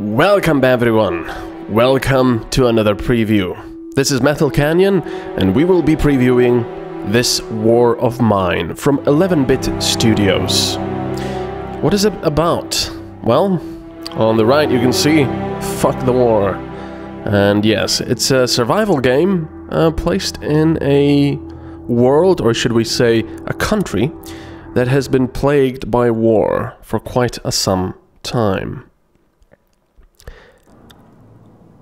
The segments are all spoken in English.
Welcome everyone, welcome to another preview. This is MetalCanyon and we will be previewing this War of Mine from 11-Bit Studios. What is it about? Well, on the right you can see Fuck the War. And yes, it's a survival game placed in a world, or should we say a country, that has been plagued by war for quite some time.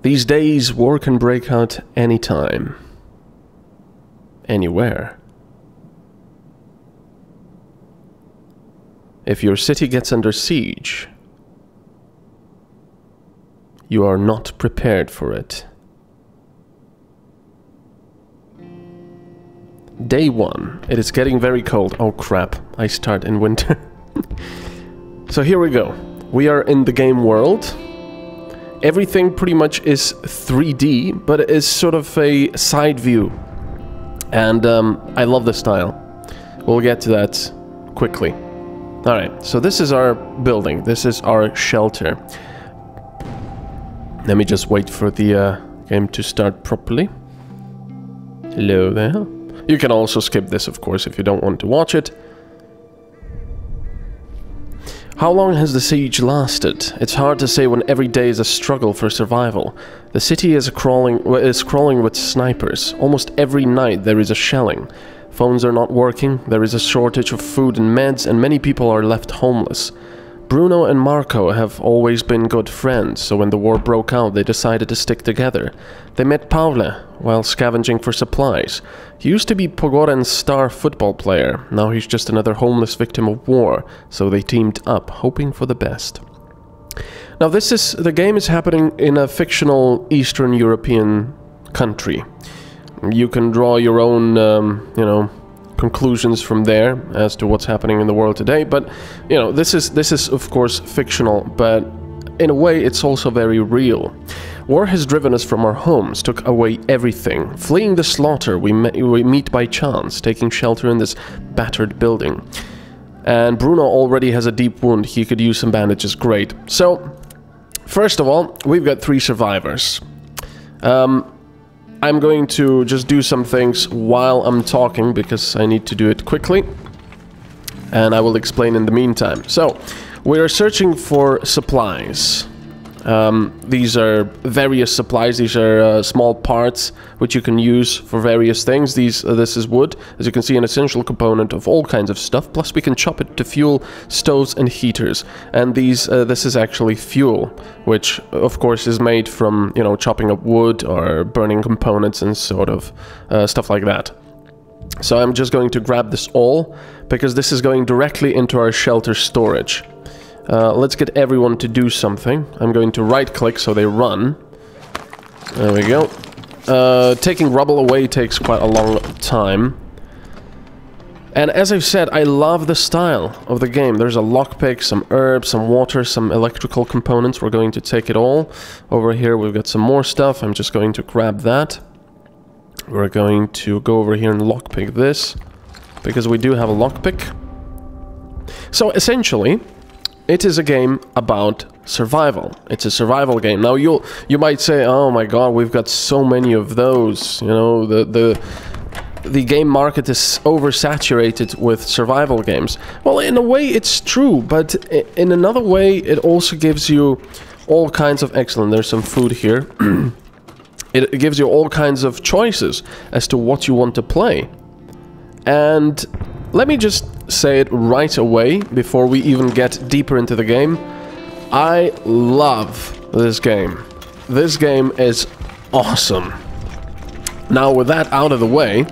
These days, war can break out anytime, anywhere. If your city gets under siege, you are not prepared for it. Day 1. It is getting very cold. Oh crap, I start in winter. So here we go. We are in the game world. Everything pretty much is 3D, but it is sort of a side view. And I love the style. We'll get to that quickly. Alright, so this is our building. This is our shelter. Let me just wait for the game to start properly. Hello there. You can also skip this, of course, if you don't want to watch it. How long has the siege lasted? It's hard to say when every day is a struggle for survival. The city is crawling with snipers. Almost every night there is a shelling. Phones are not working, there is a shortage of food and meds, and many people are left homeless. Bruno and Marco have always been good friends, so when the war broke out they decided to stick together. They met Paule while scavenging for supplies. He used to be Pogoren's star football player, now he's just another homeless victim of war, so they teamed up, hoping for the best. Now the game is happening in a fictional Eastern European country. You can draw your own, conclusions from there as to what's happening in the world today, but this is of course fictional, but in a way it's also very real. War has driven us from our homes, took away everything. Fleeing the slaughter, we meet by chance, taking shelter in this battered building. And Bruno already has a deep wound, he could use some bandages, great. So, first of all, we've got 3 survivors. I'm going to just do some things while I'm talking, because I need to do it quickly. And I will explain in the meantime. So, we are searching for supplies. These are various supplies. These are small parts which you can use for various things. This is wood, as you can see, an essential component of all kinds of stuff. Plus we can chop it to fuel stoves and heaters. And this is actually fuel, which of course is made from, chopping up wood or burning components and sort of stuff like that. So I'm just going to grab this all, because this is going directly into our shelter storage. Let's get everyone to do something. I'm going to right-click so they run. There we go. Taking rubble away takes quite a long time. And as I've said, I love the style of the game. There's a lockpick, some herbs, some water, some electrical components. We're going to take it all. Over here we've got some more stuff. I'm just going to grab that. We're going to go over here and lockpick this, because we do have a lockpick. So essentially, it is a game about survival. It's a survival game. Now you might say, "Oh my God, we've got so many of those." The game market is oversaturated with survival games. Well, in a way, it's true, but in another way, it also gives you all kinds of excellent. There's some food here. It gives you all kinds of choices as to what you want to play, and let me just say it right away, before we even get deeper into the game. I love this game. This game is awesome. Now, with that out of the way,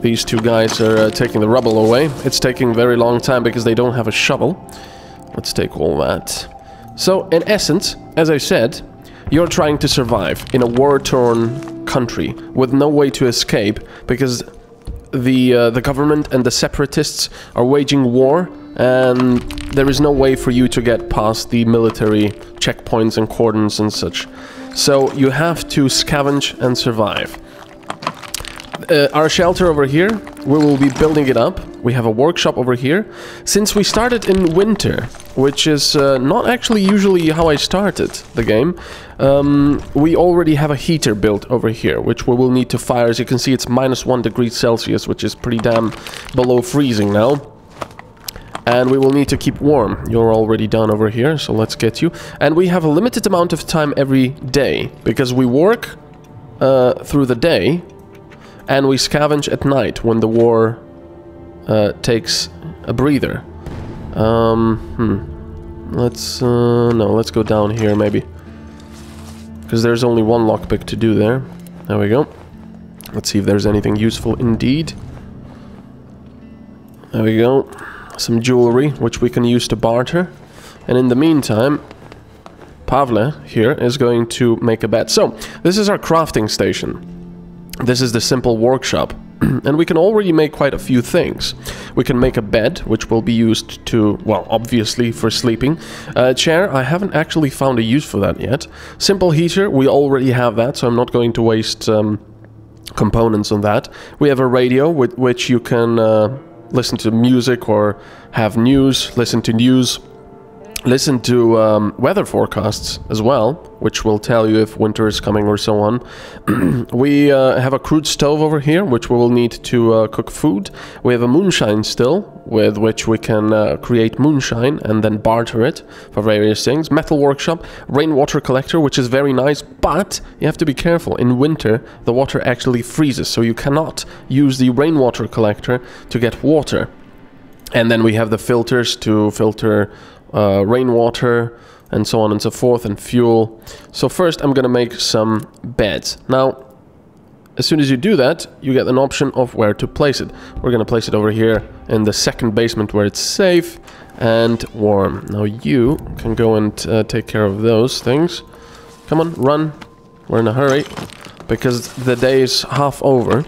these 2 guys are taking the rubble away. It's taking a very long time because they don't have a shovel. Let's take all that. So, in essence, as I said, you're trying to survive in a war-torn country with no way to escape, because the government and the separatists are waging war, and there is no way for you to get past the military checkpoints and cordons and such. So you have to scavenge and survive. Our shelter over here, we will be building it up. We have a workshop over here. Since we started in winter, which is not actually usually how I started the game. We already have a heater built over here, which we will need to fire. As you can see, it's -1 degree Celsius, which is pretty damn below freezing now. And we will need to keep warm. You're already done over here, so let's get you. And we have a limited amount of time every day, because we work through the day, and we scavenge at night when the war takes a breather. Let's go down here maybe. Because there's only one lockpick to do there. There we go. Let's see if there's anything useful indeed. There we go. Some jewelry, which we can use to barter. And in the meantime, Pavle here is going to make a bed. So, this is our crafting station. This is the simple workshop. And we can already make quite a few things. We can make a bed, which will be used to, well, obviously for sleeping. Chair, I haven't actually found a use for that yet. Simple heater, we already have that, so I'm not going to waste components on that. We have a radio with which you can listen to music or have news, listen to news. Listen to weather forecasts as well, which will tell you if winter is coming or so on. We have a crude stove over here, which we will need to cook food. We have a moonshine still, with which we can create moonshine and then barter it for various things. Metal workshop, rainwater collector, which is very nice, but you have to be careful. In winter, the water actually freezes, so you cannot use the rainwater collector to get water. And then we have the filters to filter rainwater and so on and so forth, and fuel. So first I'm gonna make some beds. Now, as soon as you do that, you get an option of where to place it. We're gonna place it over here in the second basement where it's safe and warm. Now you can go and take care of those things. Come on, run. We're in a hurry because the day is half over.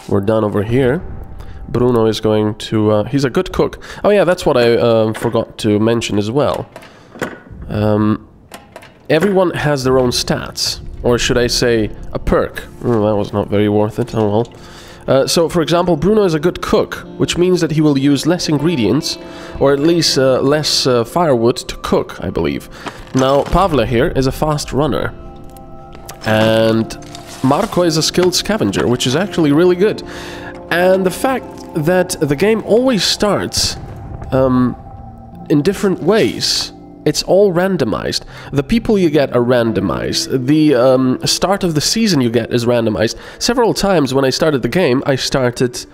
We're done over here. Bruno is going to... he's a good cook. Oh yeah, that's what I forgot to mention as well. Everyone has their own stats. Or should I say, a perk. That was not very worth it, oh well. So, for example, Bruno is a good cook, which means that he will use less ingredients, or at least less firewood to cook, I believe. Now, Pavle here is a fast runner. And Marco is a skilled scavenger, which is actually really good. And the fact that the game always starts in different ways. It's all randomized. The people you get are randomized. The start of the season you get is randomized. Several times when I started the game, I started,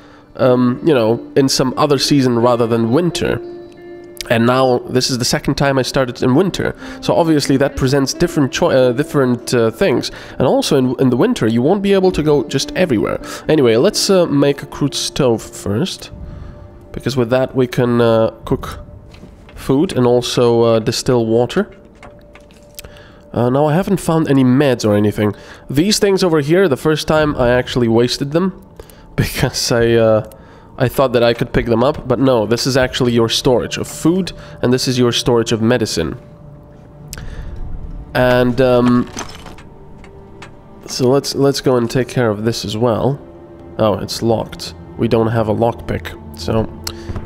you know, in some other season rather than winter. And now this is the second time I started in winter. So obviously that presents different things. And also in the winter you won't be able to go just everywhere. Anyway, let's make a crude stove first. Because with that we can cook food and also distill water. Now I haven't found any meds or anything. These things over here, the first time I actually wasted them. Because I thought that I could pick them up, but no, this is actually your storage of food, and this is your storage of medicine. And so let's go and take care of this as well. Oh, it's locked. We don't have a lockpick, so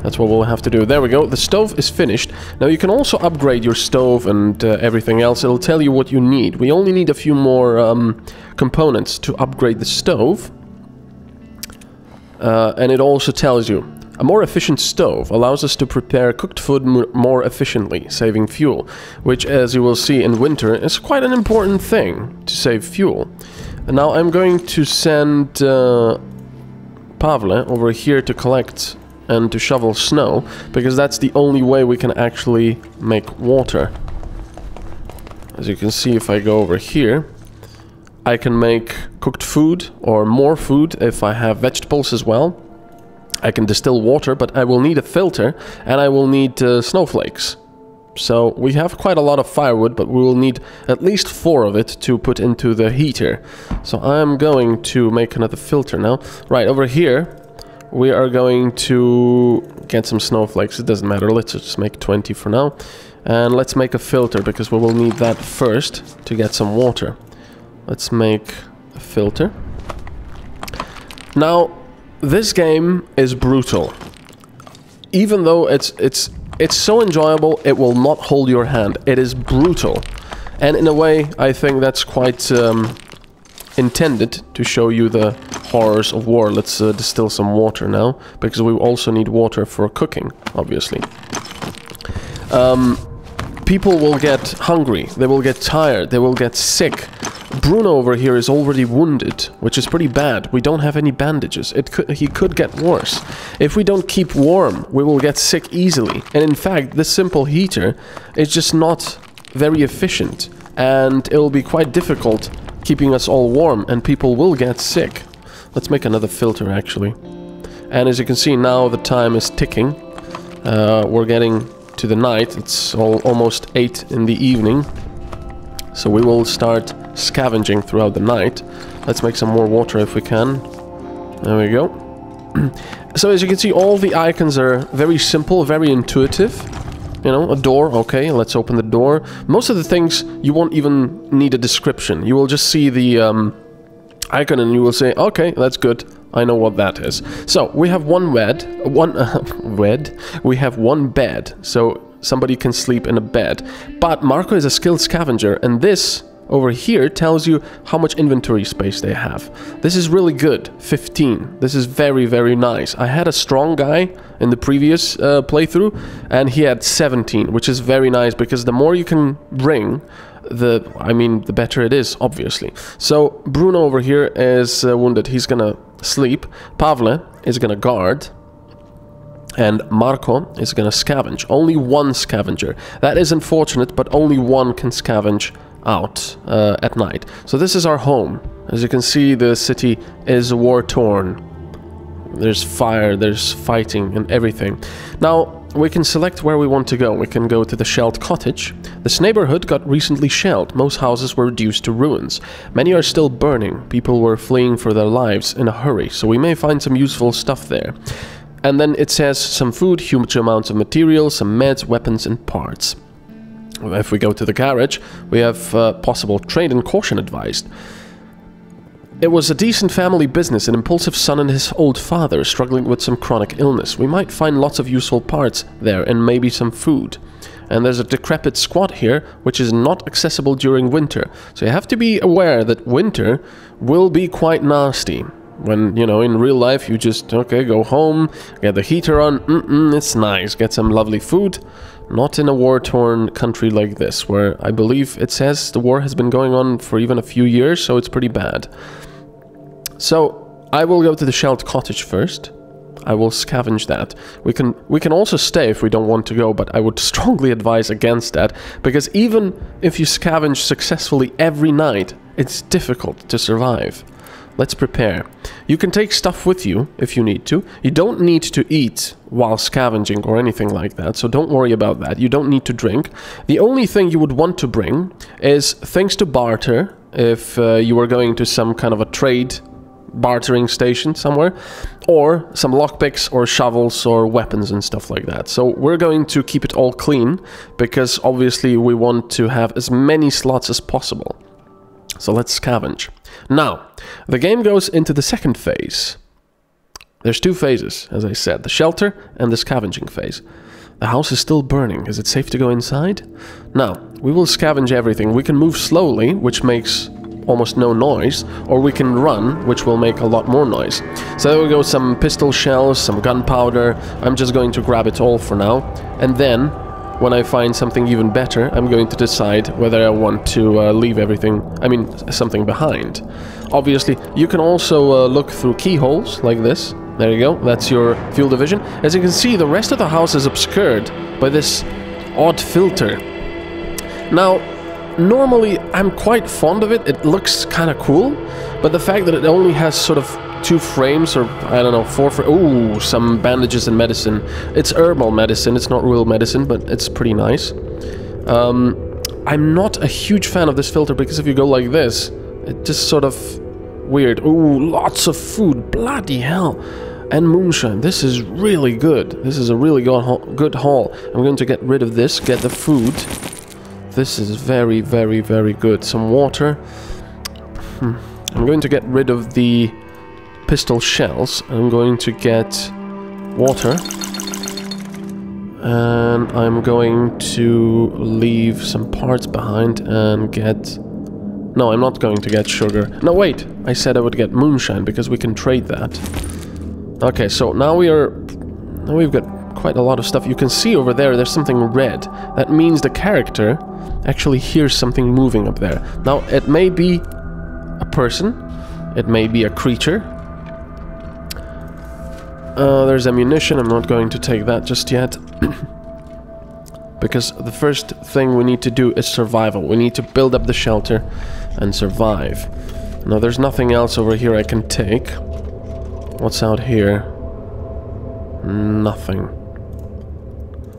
that's what we'll have to do. There we go, the stove is finished. Now you can also upgrade your stove and everything else. It'll tell you what you need. We only need a few more components to upgrade the stove. And it also tells you, a more efficient stove allows us to prepare cooked food more efficiently, saving fuel, which, as you will see in winter, is quite an important thing to save fuel. And now I'm going to send Pavle over here to collect and to shovel snow, because that's the only way we can actually make water. As you can see, if I go over here, I can make cooked food or more food if I have vegetables as well. I can distill water, but I will need a filter and I will need snowflakes. So we have quite a lot of firewood, but we will need at least 4 of it to put into the heater. So I'm going to make another filter now. Right, over here we are going to get some snowflakes. It doesn't matter, let's just make 20 for now. And let's make a filter, because we will need that first to get some water. Let's make a filter. Now, this game is brutal. Even though it's it's so enjoyable, it will not hold your hand. It is brutal. And in a way, I think that's quite intended to show you the horrors of war. Let's distill some water now, because we also need water for cooking, obviously. People will get hungry, they will get tired, they will get sick. Bruno over here is already wounded, which is pretty bad. We don't have any bandages. He could get worse. If we don't keep warm, we will get sick easily. And in fact, this simple heater is just not very efficient. And it will be quite difficult keeping us all warm, and people will get sick. Let's make another filter, actually. And as you can see, now the time is ticking. We're getting to the night. It's almost 8 in the evening. So we will start scavenging throughout the night. Let's make some more water if we can. There we go. So as you can see, all the icons are very simple, very intuitive. You know, a door, okay, let's open the door. Most of the things, you won't even need a description. You will just see the icon and you will say, okay, that's good. I know what that is. So, we have we have one bed. So, somebody can sleep in a bed. But Marco is a skilled scavenger, and this over here tells you how much inventory space they have. This is really good. 15. This is very, very nice. I had a strong guy in the previous playthrough, and he had 17, which is very nice, because the more you can bring, the better it is, obviously. So, Bruno over here is wounded. He's gonna sleep. Pavle is gonna guard. And Marco is gonna scavenge. Only one scavenger. That is unfortunate, but only one can scavenge out at night. So this is our home. As you can see, the city is war-torn. There's fire, there's fighting and everything. Now, we can select where we want to go. We can go to the shelled cottage. This neighborhood got recently shelled. Most houses were reduced to ruins. Many are still burning. People were fleeing for their lives in a hurry, so we may find some useful stuff there. And then it says some food, huge amounts of materials, some meds, weapons and parts. If we go to the garage, we have possible trade and caution advised. It was a decent family business, an impulsive son and his old father struggling with some chronic illness. We might find lots of useful parts there and maybe some food. And there's a decrepit squat here, which is not accessible during winter. So you have to be aware that winter will be quite nasty. When, you know, in real life you just, okay, go home, get the heater on, it's nice, get some lovely food. Not in a war-torn country like this, where I believe it says the war has been going on for even a few years, so it's pretty bad. So, I will go to the shelled cottage first. I will scavenge that. We can also stay if we don't want to go, but I would strongly advise against that, because even if you scavenge successfully every night, it's difficult to survive. Let's prepare. You can take stuff with you if you need to. You don't need to eat while scavenging or anything like that, so don't worry about that. You don't need to drink. The only thing you would want to bring is things to barter if you were going to some kind of a trade bartering station somewhere, or some lockpicks or shovels or weapons and stuff like that. So we're going to keep it all clean, because obviously we want to have as many slots as possible. So let's scavenge. Now, the game goes into the second phase. There's two phases, as I said, the shelter and the scavenging phase. The house is still burning. Is it safe to go inside? Now, we will scavenge everything. We can move slowly, which makes almost no noise, or we can run, which will make a lot more noise. So there we go, some pistol shells, some gunpowder. I'm just going to grab it all for now, and then when I find something even better, I'm going to decide whether I want to leave something behind. Obviously, you can also look through keyholes like this. There you go, that's your field of vision. As you can see, the rest of the house is obscured by this odd filter. Now, normally I'm quite fond of it, it looks kind of cool, but the fact that it only has sort of 2 frames, or I don't know, 4 frames. Ooh, some bandages and medicine. It's herbal medicine, it's not real medicine, but it's pretty nice. I'm not a huge fan of this filter, because if you go like this, it just sort of weird. Ooh, lots of food, bloody hell. And moonshine, this is really good. This is a really good haul. I'm going to get rid of this, get the food. This is very, very, very good. Some water. I'm going to get rid of the pistol shells. I'm going to get water. And I'm going to leave some parts behind and get... No, I'm not going to get sugar. No, wait! I said I would get moonshine, because we can trade that. Okay, so now we've got quite a lot of stuff. You can see over there, there's something red. That means the character actually hears something moving up there. Now, it may be a person. It may be a creature. There's ammunition. I'm not going to take that just yet. Because the first thing we need to do is survival. We need to build up the shelter and survive. Now, there's nothing else over here I can take. What's out here? Nothing.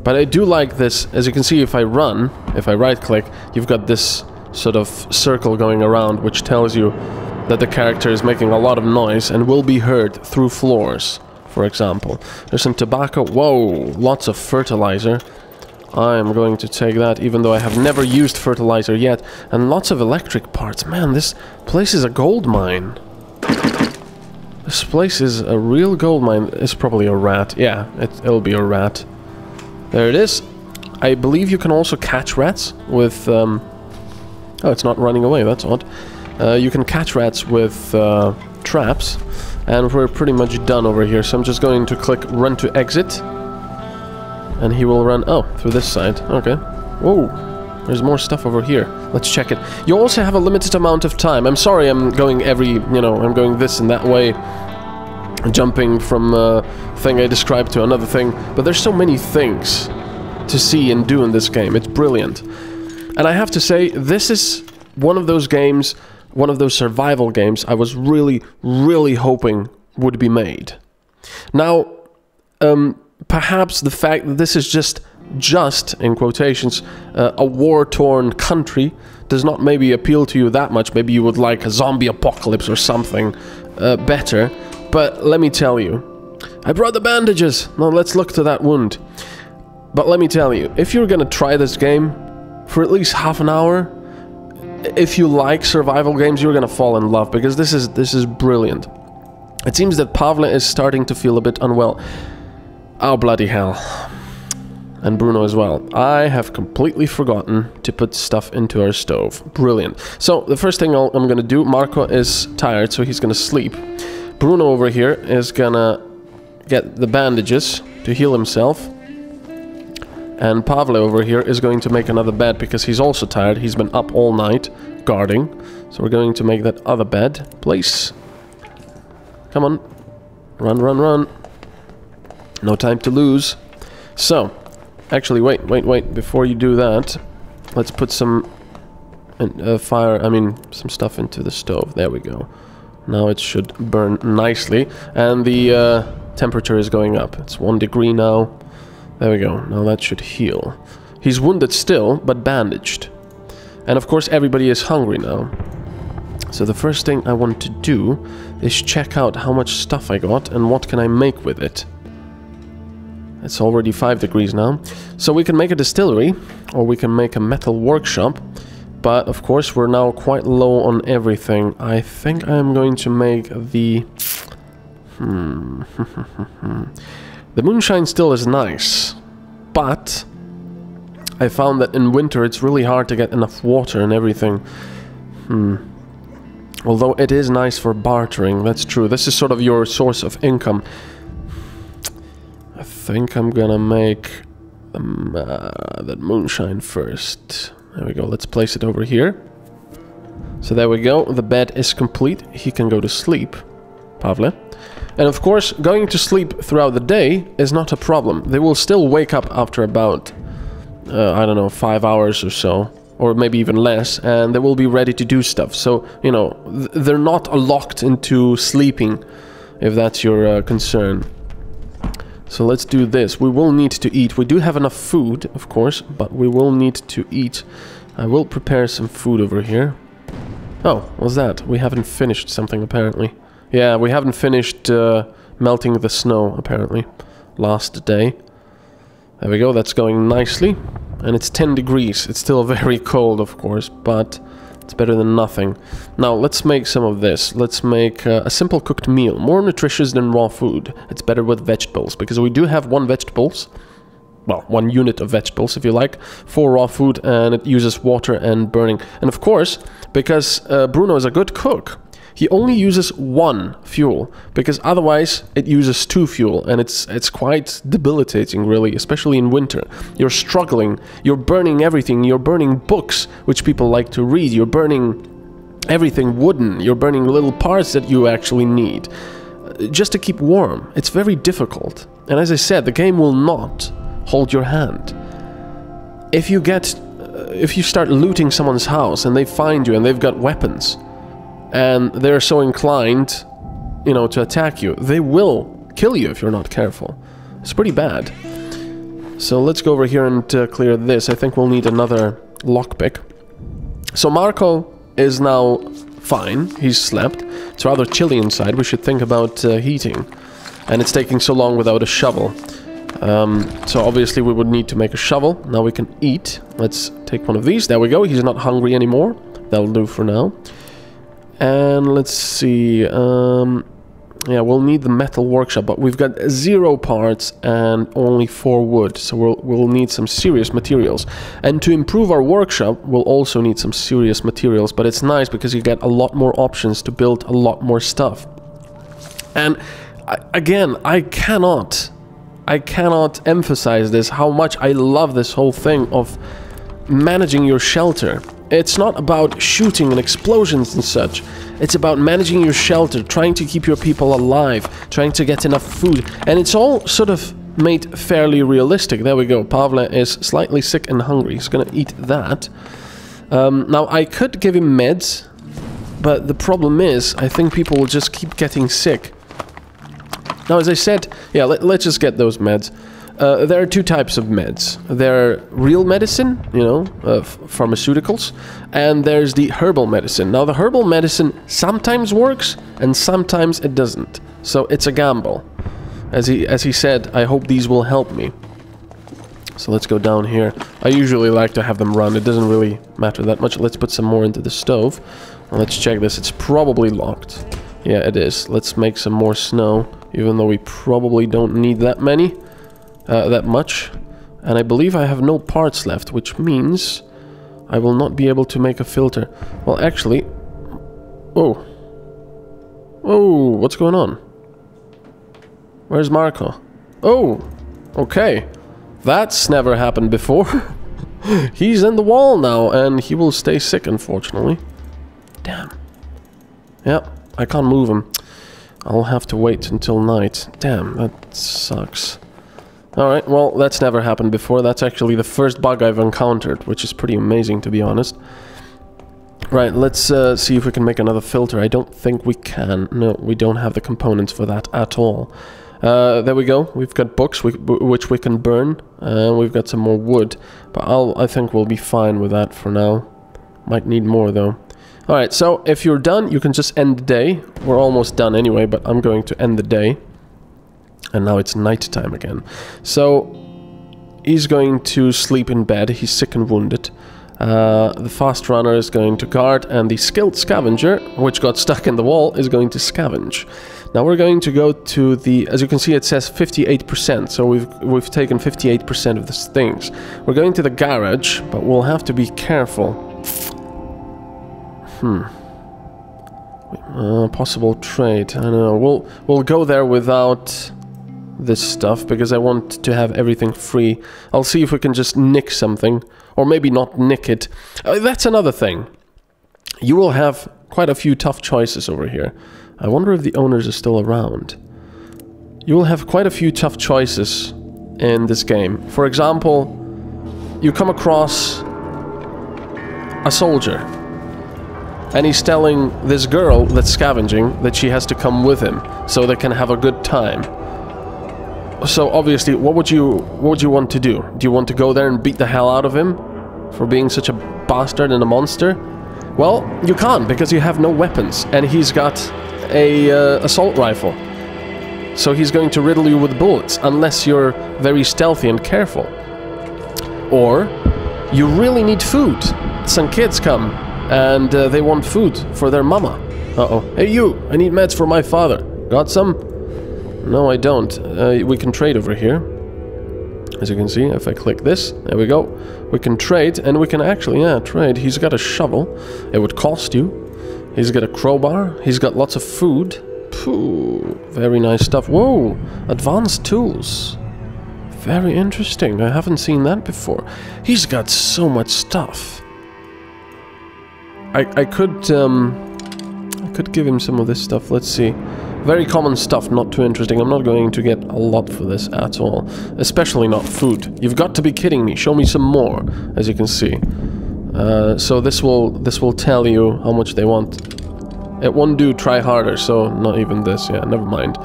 But I do like this. As you can see, if I run, if I right-click, you've got this sort of circle going around, which tells you that the character is making a lot of noise and will be heard through floors, for example. There's some tobacco. Whoa, lots of fertilizer. I'm going to take that, even though I have never used fertilizer yet. And lots of electric parts. Man, this place is a gold mine. This place is a real gold mine. It's probably a rat. Yeah, it'll be a rat. There it is. I believe you can also catch rats with... Oh, it's not running away. That's odd. You can catch rats with traps. And we're pretty much done over here. So I'm just going to click run to exit. And he will run... Oh, through this side. Okay. Whoa. There's more stuff over here. Let's check it. You also have a limited amount of time. I'm sorry I'm going I'm going this and that way. Jumping from a thing I described to another thing. But there's so many things to see and do in this game. It's brilliant. And I have to say, this is one of those games, one of those survival games I was really, really hoping would be made. Now, perhaps the fact that this is just in quotations, a war-torn country does not maybe appeal to you that much. Maybe you would like a zombie apocalypse or something better. But let me tell you, I brought the bandages. Now let's look to that wound. But let me tell you, if you're gonna try this game for at least half an hour, if you like survival games, you're gonna fall in love, because this is brilliant. It seems that Pavle is starting to feel a bit unwell. Oh, bloody hell. And Bruno as well. I have completely forgotten to put stuff into our stove. Brilliant. So, the first thing I'm gonna do, Marco is tired, so he's gonna sleep. Bruno over here is gonna get the bandages to heal himself. And Pavle over here is going to make another bed, because he's also tired. He's been up all night, guarding. So we're going to make that other bed. Place. Come on. Run, run, run. No time to lose. So, actually, wait. Before you do that, let's put some some stuff into the stove. There we go. Now it should burn nicely. And the temperature is going up. It's 1 degree now. There we go. Now that should heal. He's wounded still, but bandaged. And of course, everybody is hungry now. So the first thing I want to do is check out how much stuff I got and what can I make with it. It's already 5 degrees now. So we can make a distillery, or we can make a metal workshop. But of course we're now quite low on everything. I think I'm going to make the... The moonshine still is nice. But I found that in winter it's really hard to get enough water and everything. Although it is nice for bartering, that's true. This is sort of your source of income. I think I'm gonna make that moonshine first. There we go, let's place it over here. So there we go, the bed is complete. He can go to sleep, Pavle. And of course, going to sleep throughout the day is not a problem. They will still wake up after about, I don't know, 5 hours or so. Or maybe even less, and they will be ready to do stuff. So, you know, they're not locked into sleeping, if that's your concern. So let's do this. We will need to eat. We do have enough food, of course, but we will need to eat. I will prepare some food over here. Oh, what's that? We haven't finished something, apparently. Yeah, we haven't finished melting the snow, apparently, last day. There we go, that's going nicely. And it's 10 degrees. It's still very cold, of course, but it's better than nothing. Now, let's make some of this. Let's make a simple cooked meal. More nutritious than raw food. It's better with vegetables, because we do have one well, 1 unit of vegetables, if you like, 4 raw food, and it uses water and burning. And of course, because Bruno is a good cook, he only uses 1 fuel, because otherwise it uses 2 fuel, and it's quite debilitating, really, especially in winter. You're struggling, you're burning everything, you're burning books, which people like to read, you're burning everything wooden, you're burning little parts that you actually need, just to keep warm. It's very difficult, and as I said, the game will not hold your hand. If you start looting someone's house, and they find you, and they've got weapons, and they're so inclined, you know, to attack you, they will kill you if you're not careful. It's pretty bad. So let's go over here and clear this. I think we'll need another lockpick. So Marco is now fine. He's slept. It's rather chilly inside. We should think about heating. And it's taking so long without a shovel. So obviously we would need to make a shovel. Now we can eat. Let's take one of these. There we go. He's not hungry anymore. That'll do for now. And let's see, yeah, we'll need the metal workshop, but we've got 0 parts and only 4 wood, so we'll need some serious materials. And to improve our workshop, we'll also need some serious materials, but it's nice because you get a lot more options to build a lot more stuff. And again, I cannot emphasize this, how much I love this whole thing of managing your shelter. It's not about shooting and explosions and such. It's about managing your shelter, trying to keep your people alive, trying to get enough food. And it's all sort of made fairly realistic. There we go. Pavle is slightly sick and hungry. He's gonna eat that. Now, I could give him meds, but the problem is, I think people will just keep getting sick. Now, as I said, yeah, let's just get those meds. There are 2 types of meds. There are real medicine, you know, pharmaceuticals, and there's the herbal medicine. Now, the herbal medicine sometimes works, and sometimes it doesn't. So it's a gamble. As he said, I hope these will help me. So let's go down here. I usually like to have them run. It doesn't really matter that much. Let's put some more into the stove. Let's check this. It's probably locked. Yeah, it is. Let's make some more snow, even though we probably don't need that many. That much, and I believe I have no parts left, which means I will not be able to make a filter. Well, actually, oh, what's going on? Where's Marco? Oh, okay, that's never happened before. He's in the wall now, and he will stay sick, unfortunately. Damn. Yeah, I can't move him. I'll have to wait until night. Damn, that sucks. Alright, well, that's never happened before. That's actually the first bug I've encountered, which is pretty amazing, to be honest. Right, let's see if we can make another filter. I don't think we can. No, we don't have the components for that at all. There we go. We've got books which we can burn. We've got some more wood. But I think we'll be fine with that for now. Might need more, though. Alright, so if you're done, you can just end the day. We're almost done anyway, but I'm going to end the day. And now it's night time again. So he's going to sleep in bed. He's sick and wounded. The fast runner is going to guard, and the skilled scavenger, which got stuck in the wall, is going to scavenge. Now we're going to go to the, as you can see, it says 58%. So we've taken 58% of these things. We're going to the garage, but we'll have to be careful. Possible trade. I don't know. We'll go there without this stuff, because I want to have everything free. I'll see if we can just nick something, or maybe not nick it. That's another thing. You will have quite a few tough choices over here. I wonder if the owners are still around. You will have quite a few tough choices in this game. For example, you come across a soldier, and he's telling this girl that's scavenging that she has to come with him so they can have a good time. So obviously, what would you want to do? Do you want to go there and beat the hell out of him for being such a bastard and a monster? Well, you can't, because you have no weapons, and he's got a assault rifle. So he's going to riddle you with bullets, unless you're very stealthy and careful. Or you really need food. Some kids come, and they want food for their mama. Uh-oh. Hey you, I need meds for my father. Got some? No, I don't. We can trade over here. As you can see, if I click this, there we go. We can trade, and we can actually, yeah, trade. He's got a shovel. It would cost you. He's got a crowbar. He's got lots of food. Pooh, very nice stuff. Whoa, advanced tools. Very interesting. I haven't seen that before. He's got so much stuff. I could give him some of this stuff. Let's see. Very common stuff, not too interesting. I'm not going to get a lot for this at all. Especially not food. You've got to be kidding me. Show me some more, as you can see. So this will tell you how much they want. It won't do try harder, so not even this. Yeah, never mind.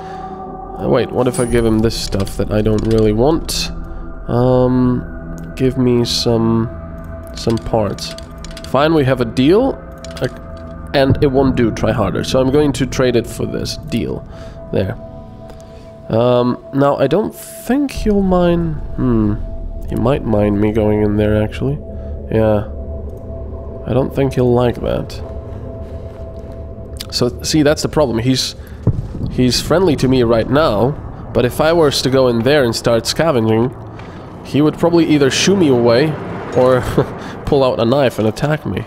Wait, what if I give him this stuff that I don't really want? Give me some parts. Fine, we have a deal. And it won't do try harder, so I'm going to trade it for this deal. There. Now, I don't think he'll mind... He might mind me going in there, actually. Yeah. I don't think he'll like that. So, see, that's the problem. He's friendly to me right now, but if I was to go in there and start scavenging, he would probably either shoo me away or pull out a knife and attack me.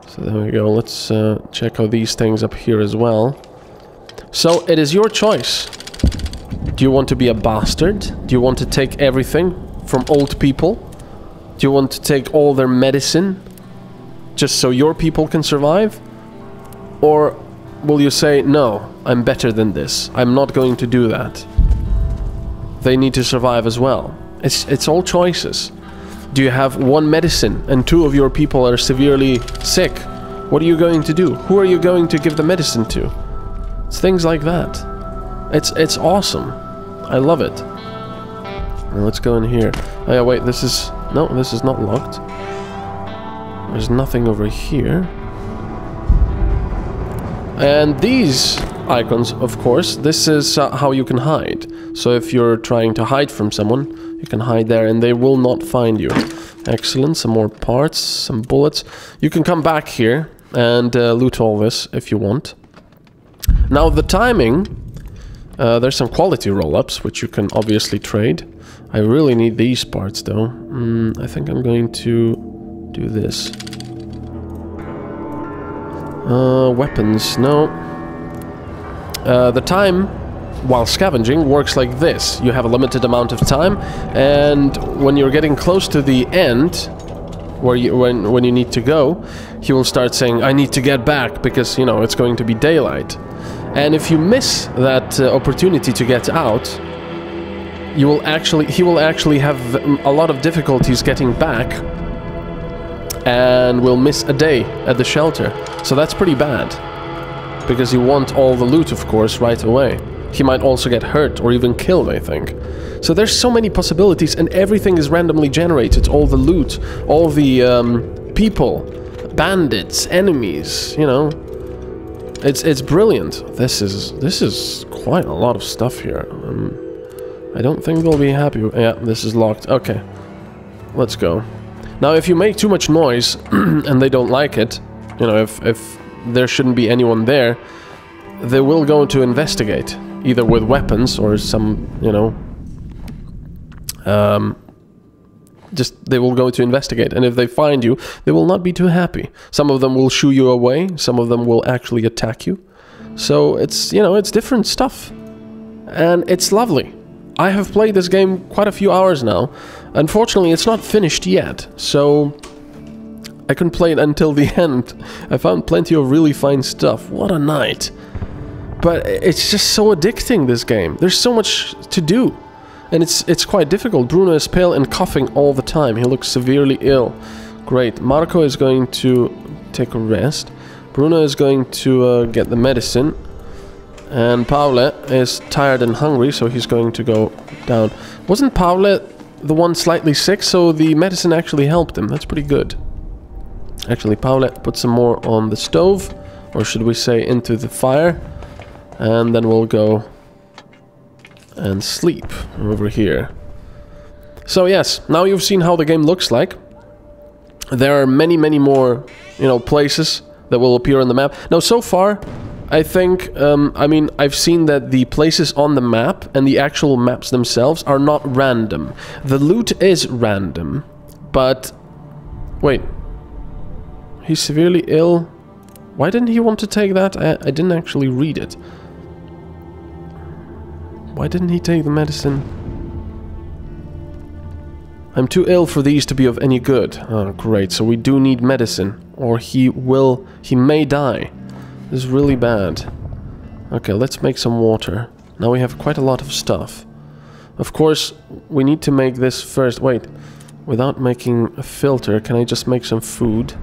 So there we go. Let's check out these things up here as well. So it is your choice. Do you want to be a bastard? Do you want to take everything from old people? Do you want to take all their medicine just so your people can survive? Or will you say, no, I'm better than this. I'm not going to do that. They need to survive as well. It's all choices. Do you have one medicine and 2 of your people are severely sick? What are you going to do? Who are you going to give the medicine to? It's things like that. It's awesome. I love it. Now let's go in here. Oh yeah, wait, this is... No, this is not locked. There's nothing over here. And these icons, of course, this is how you can hide. So if you're trying to hide from someone, you can hide there and they will not find you. Excellent, some more parts, some bullets. You can come back here and loot all this if you want. Now the timing, there's some quality roll-ups which you can obviously trade. I really need these parts though. I think I'm going to do this. Weapons, no. The time while scavenging works like this. You have a limited amount of time, and when you're getting close to the end, where when you need to go, he will start saying, I need to get back, because, you know, it's going to be daylight. And if you miss that opportunity to get out, he will actually have a lot of difficulties getting back, and will miss a day at the shelter. So that's pretty bad, because you want all the loot, of course, right away. He might also get hurt or even killed, I think. So there's so many possibilities, and everything is randomly generated. All the loot, all the people, bandits, enemies, you know. It's brilliant. This is quite a lot of stuff here. I don't think they'll be happy. Yeah, this is locked. Okay, let's go. Now, if you make too much noise and they don't like it, you know, if there shouldn't be anyone there, they will go to investigate, either with weapons or some, you know, they will go to investigate, and if they find you, they will not be too happy. Some of them will shoo you away, some of them will actually attack you. So it's, you know, it's different stuff, and it's lovely. I have played this game quite a few hours now. Unfortunately, it's not finished yet, so I couldn't play it until the end. I found plenty of really fine stuff. What a night. But it's just so addicting, this game. There's so much to do. And it's quite difficult. Bruno is pale and coughing all the time. He looks severely ill. Great. Marco is going to take a rest. Bruno is going to get the medicine. And Paule is tired and hungry, so he's going to go down. Wasn't Paule the one slightly sick? So the medicine actually helped him. That's pretty good. Actually, Paule, put some more on the stove. Or should we say into the fire. And then we'll go and sleep over here. So yes, now you've seen how the game looks like. There are many, many more, you know, places that will appear on the map. Now, so far, I think, I mean, I've seen that the places on the map and the actual maps themselves are not random. The loot is random, but... Wait. He's severely ill. Why didn't he want to take that? I didn't actually read it. Why didn't he take the medicine? I'm too ill for these to be of any good. Oh, great. So we do need medicine. Or he may die. This is really bad. Okay, let's make some water. Now we have quite a lot of stuff. Of course, we need to make this first. Wait, without making a filter, can I just make some food?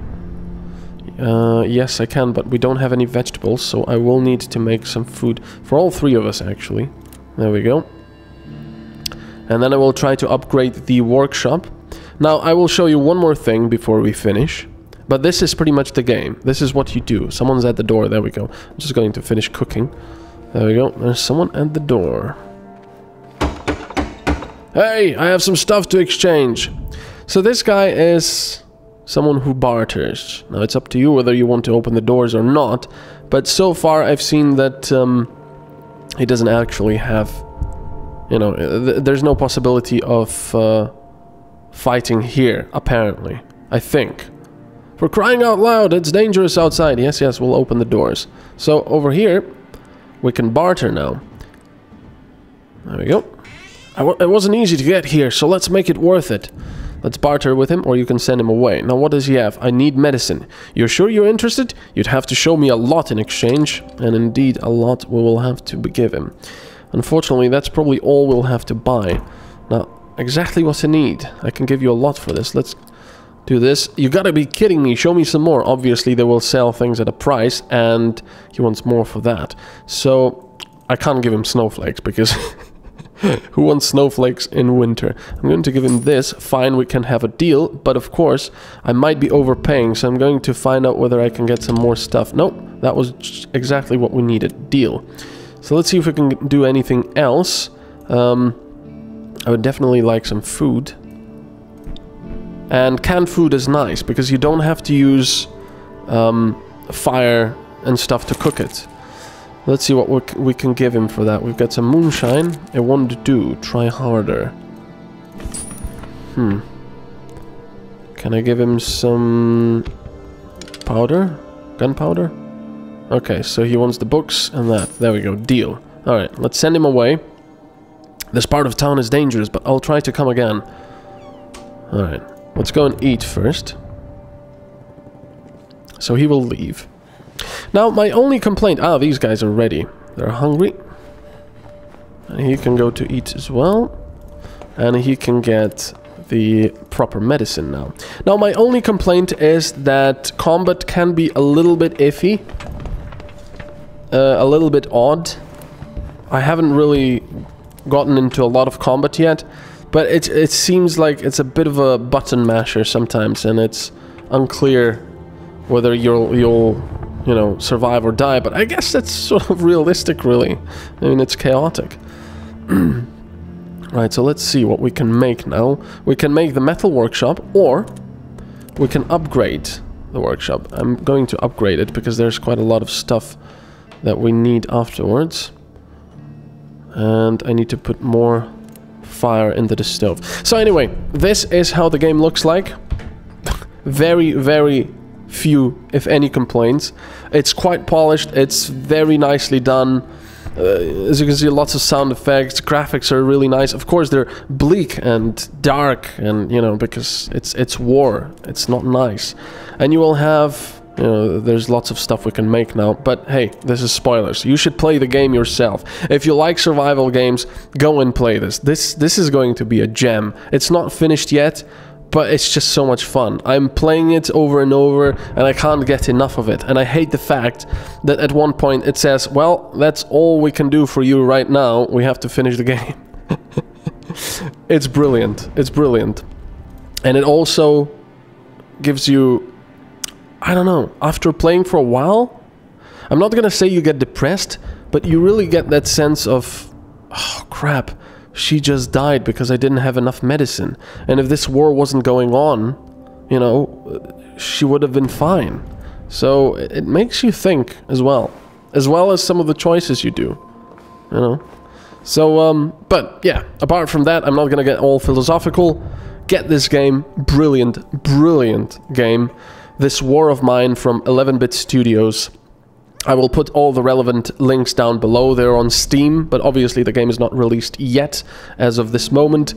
Yes, I can, but we don't have any vegetables, so I will need to make some food for all three of us, actually. There we go. And then I will try to upgrade the workshop. Now, I will show you one more thing before we finish. But this is pretty much the game. This is what you do. Someone's at the door. There we go. I'm just going to finish cooking. There we go. There's someone at the door. Hey, I have some stuff to exchange. So this guy is someone who barters. Now, it's up to you whether you want to open the doors or not. But so far, I've seen that he doesn't actually have... You know, there's no possibility of fighting here, apparently. I think. For crying out loud, it's dangerous outside. Yes, yes, we'll open the doors. So, over here, we can barter now. There we go. It wasn't easy to get here, so let's make it worth it. Let's barter with him, or you can send him away. Now, what does he have? I need medicine. You're sure you're interested? You'd have to show me a lot in exchange. And indeed, a lot we will have to give him. Unfortunately, that's probably all we'll have to buy. Now, exactly what I need. I can give you a lot for this. Let's do this. You gotta be kidding me. Show me some more. Obviously, they will sell things at a price, and he wants more for that. So, I can't give him snowflakes, because... Who wants snowflakes in winter? I'm going to give him this. Fine, we can have a deal. But of course, I might be overpaying. So I'm going to find out whether I can get some more stuff. Nope, that was exactly what we needed. Deal. So let's see if we can do anything else. I would definitely like some food. And canned food is nice, because you don't have to use fire and stuff to cook it. Let's see what we can give him for that. We've got some moonshine. It won't do. Try harder. Can I give him some powder? Gunpowder? Okay, so he wants the books and that. There we go. Deal. Alright, let's send him away. This part of town is dangerous, but I'll try to come again. Alright, let's go and eat first. So he will leave. Now, my only complaint... Ah, these guys are ready. They're hungry. And he can go to eat as well. And he can get the proper medicine now. Now, my only complaint is that combat can be a little bit iffy. A little bit odd. I haven't really gotten into a lot of combat yet. But it seems like it's a bit of a button masher sometimes. And it's unclear whether you'll you know, survive or die, but I guess that's sort of realistic, really. I mean, it's chaotic. Right, so let's see what we can make now. We can make the metal workshop, or we can upgrade the workshop. I'm going to upgrade it, because there's quite a lot of stuff that we need afterwards. And I need to put more fire into the stove. So anyway, this is how the game looks like. Very, very... few, if any, complaints. It's quite polished, it's very nicely done. As you can see, lots of sound effects, graphics are really nice. Of course, they're bleak and dark, and, you know, because it's war. It's not nice. And you will have, you know, there's lots of stuff we can make now. But hey, this is spoilers. You should play the game yourself. If you like survival games, go and play this. This is going to be a gem. It's not finished yet, but it's just so much fun. I'm playing it over and over, and I can't get enough of it. And I hate the fact that at one point it says, well, that's all we can do for you right now. We have to finish the game. It's brilliant. It's brilliant. And it also gives you... I don't know. After playing for a while, I'm not gonna say you get depressed, but you really get that sense of... Oh, crap. She just died because I didn't have enough medicine. And if this war wasn't going on, you know, she would have been fine. So it makes you think as well. as well as some of the choices you do, you know. So, but yeah, apart from that, I'm not gonna get all philosophical. Get this game, brilliant, brilliant game. This War of Mine from 11-Bit Studios. I will put all the relevant links down below. They're on Steam, but obviously the game is not released yet as of this moment.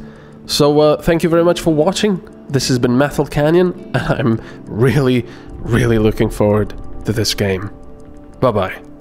So thank you very much for watching. This has been MetalCanyon, and I'm really, really looking forward to this game. Bye-bye.